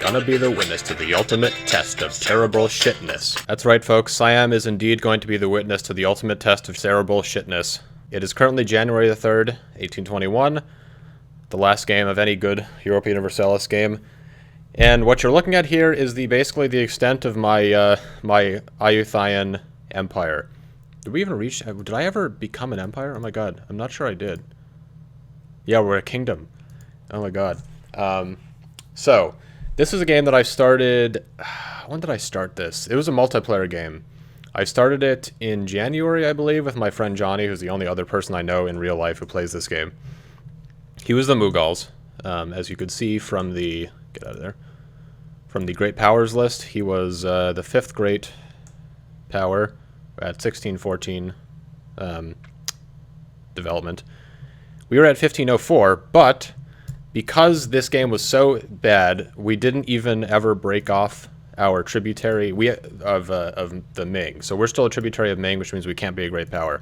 gonna be the witness to the ultimate test of terrible shitness. That's right, folks. Siam is indeed going to be the witness to the ultimate test of terrible shitness. It is currently January the 3rd, 1821, the last game of any good Europa Universalis game. And what you're looking at here is basically the extent of my my Ayuthaian empire. Did we even reach? Did I ever become an empire? Oh my god, I'm not sure I did. Yeah, we're a kingdom. Oh my god. So, this is a game that I started... When did I start this? It was a multiplayer game. I started it in January, I believe, with my friend Johnny, who's the only other person I know in real life who plays this game. He was the Mughals, as you could see from the... Get out of there. From the Great Powers list, he was the 5th Great Power at 1614 development. We were at 1504, but... because this game was so bad, we didn't even ever break off our tributary of the Ming. So we're still a tributary of Ming, which means we can't be a great power.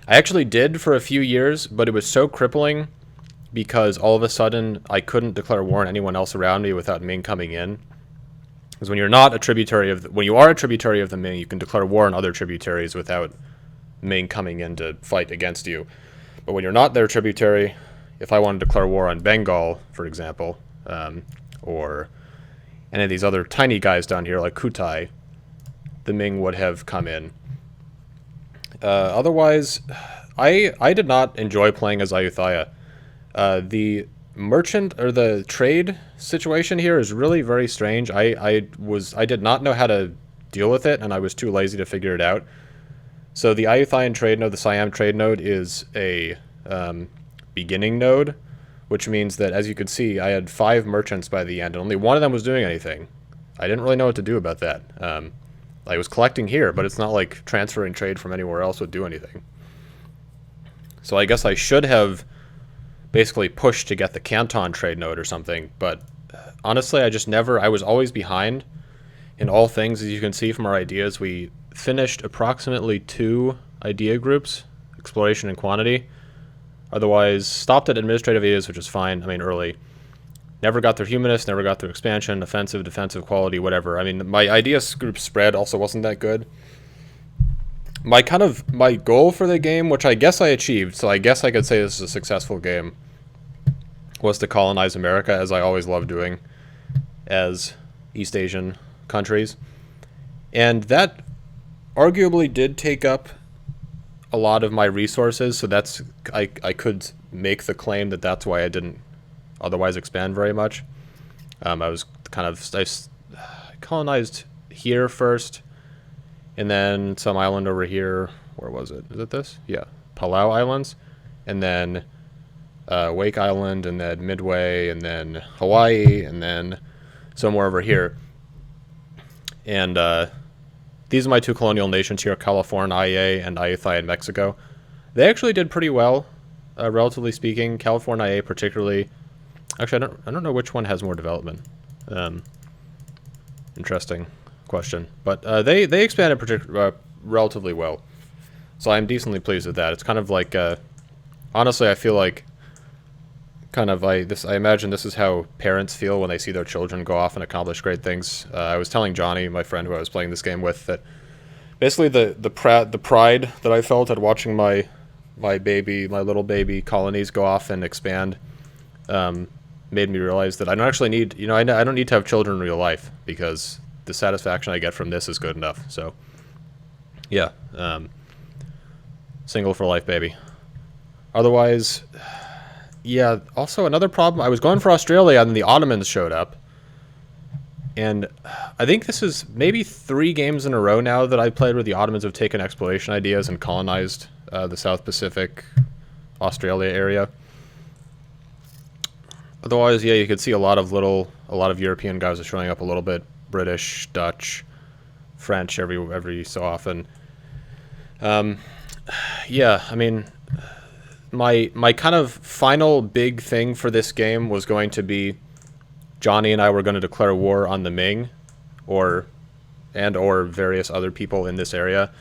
I actually did for a few years, but it was so crippling because all of a sudden I couldn't declare war on anyone else around me without Ming coming in. Because when you're not a tributary of when you are a tributary of the Ming, you can declare war on other tributaries without Ming coming in to fight against you. But when you're not their tributary, if I wanted to declare war on Bengal, for example, or any of these other tiny guys down here like Kutai, the Ming would have come in. Otherwise, I did not enjoy playing as Ayutthaya. The merchant or the trade situation here is really very strange. I did not know how to deal with it, and I was too lazy to figure it out. So the Ayutthayan trade node, the Siam trade node, is a beginning node, which means that, as you could see, I had 5 merchants by the end, and only one of them was doing anything. I didn't really know what to do about that. I was collecting here, but it's not like transferring trade from anywhere else would do anything. So I guess I should have basically pushed to get the Canton trade node or something, but honestly, I was always behind in all things. As you can see from our ideas, we finished approximately 2 idea groups, exploration and quantity. Otherwise, stopped at administrative ideas, which is fine. I mean, early. Never got through humanist, never got through expansion, offensive, defensive, quality, whatever. I mean, my ideas group spread also wasn't that good. My goal for the game, which I guess I achieved, so I guess I could say this is a successful game, was to colonize America, as I always loved doing, as East Asian countries. And that arguably did take up a lot of my resources, so I could make the claim that that's why I didn't otherwise expand very much. I colonized here first, and then some island over here. Where was it? Is it this? Yeah, Palau Islands, and then Wake Island, and then Midway, and then Hawaii, and then somewhere over here. And these are my 2 colonial nations here, California and Ayutthaya in Mexico. They actually did pretty well, relatively speaking. California particularly. Actually, I don't know which one has more development. Interesting question. But they expanded relatively well. So I'm decently pleased with that. It's kind of like, honestly, I feel like I imagine this is how parents feel when they see their children go off and accomplish great things. I was telling Johnny, my friend who I was playing this game with, that basically the pride that I felt at watching my little baby colonies go off and expand made me realize that I don't actually need, I don't need to have children in real life, because the satisfaction I get from this is good enough. So yeah, single for life, baby. Otherwise, yeah, also another problem, I was going for Australia and then the Ottomans showed up. And I think this is maybe 3 games in a row now that I played where the Ottomans have taken exploration ideas and colonized the South Pacific, Australia area. Otherwise, yeah, you could see a lot of European guys are showing up a little bit. British, Dutch, French every so often. Yeah, I mean, my kind of final big thing for this game was going to be Johnny and I were going to declare war on the Ming or various other people in this area.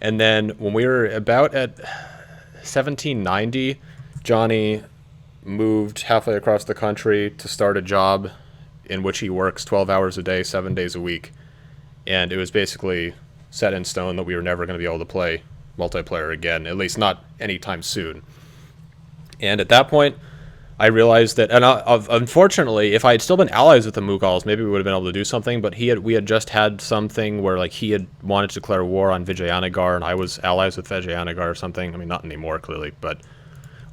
And then when we were about at 1790, Johnny moved halfway across the country to start a job in which he works 12 hours a day, 7 days a week. And it was basically set in stone that we were never going to be able to play multiplayer again, at least not anytime soon. And at that point, I realized that, and unfortunately, if I had still been allies with the Mughals, maybe we would have been able to do something. But we had just had something where like he had wanted to declare war on Vijayanagar, and I was allies with Vijayanagar or something. I mean, not anymore, clearly, but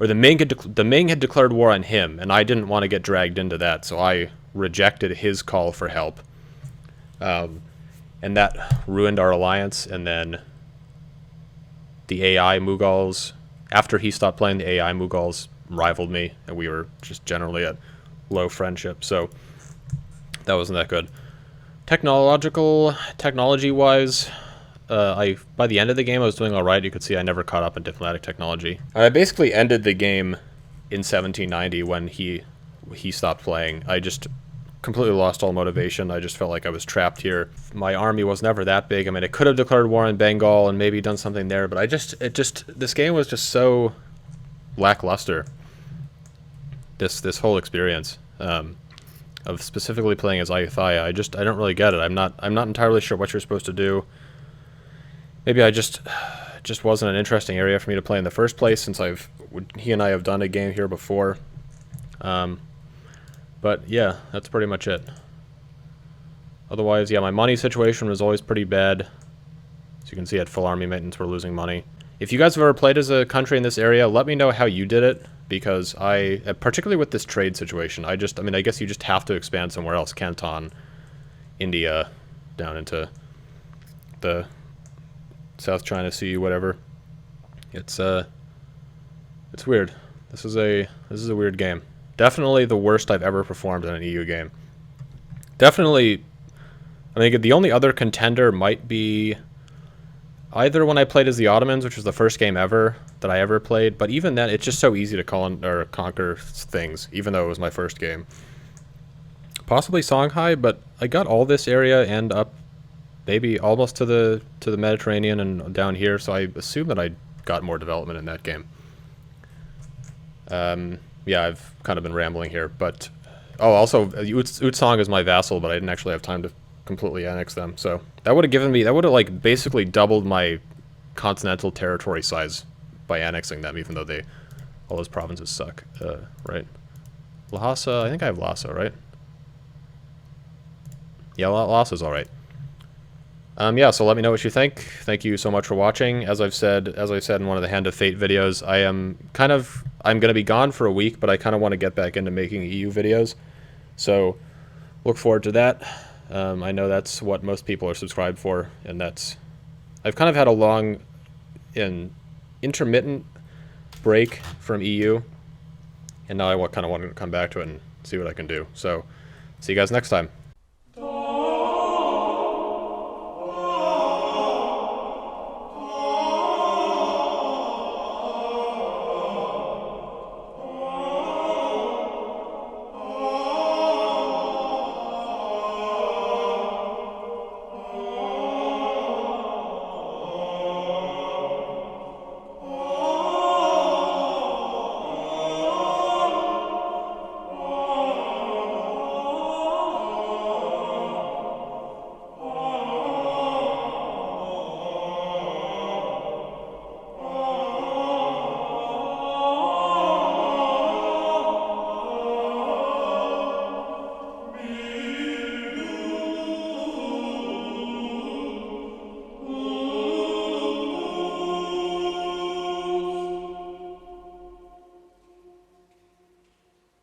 or the Ming had declared war on him, and I didn't want to get dragged into that, so I rejected his call for help, and that ruined our alliance. And then the AI Mughals, after he stopped playing, the AI Mughals rivaled me, and we were just generally at low friendship, so that wasn't that good. Technology-wise, by the end of the game I was doing alright. You could see I never caught up in diplomatic technology. I basically ended the game in 1790 when he stopped playing. I just completely lost all motivation. I just felt like I was trapped here. My army was never that big. I mean, it could have declared war on Bengal and maybe done something there, but this game was just so lackluster. This whole experience of specifically playing as Ayutthaya, I don't really get it. I'm not entirely sure what you're supposed to do. Maybe I just wasn't an interesting area for me to play in the first place, since he and I have done a game here before. But yeah, that's pretty much it. Otherwise, yeah, my money situation was always pretty bad. As you can see, at full army maintenance, we're losing money. If you guys have ever played as a country in this area, let me know how you did it, because particularly with this trade situation, I guess you just have to expand somewhere else. Canton, India, down into the South China Sea, whatever. It's weird. This is a weird game. Definitely the worst I've ever performed in an EU game. Definitely, I think the only other contender might be either when I played as the Ottomans, which was the first game ever that I ever played, but even then, it's just so easy to conquer things, even though it was my first game. Possibly Songhai, but I got all this area and up maybe almost to the Mediterranean and down here, so I assume that I got more development in that game. Yeah, I've kind of been rambling here, but also Utsong is my vassal, but I didn't actually have time to completely annex them, so that would have like basically doubled my continental territory size by annexing them, even though all those provinces suck. Right? Lhasa, I think I have Lhasa, right? Yeah, Lhasa's alright. Yeah, so let me know what you think. Thank you so much for watching. As I've said in one of the Hand of Fate videos, I'm going to be gone for a week, but I kind of want to get back into making EU videos. So look forward to that. I know that's what most people are subscribed for, and I've kind of had a long and intermittent break from EU, and now I kind of want to come back to it and see what I can do. So see you guys next time.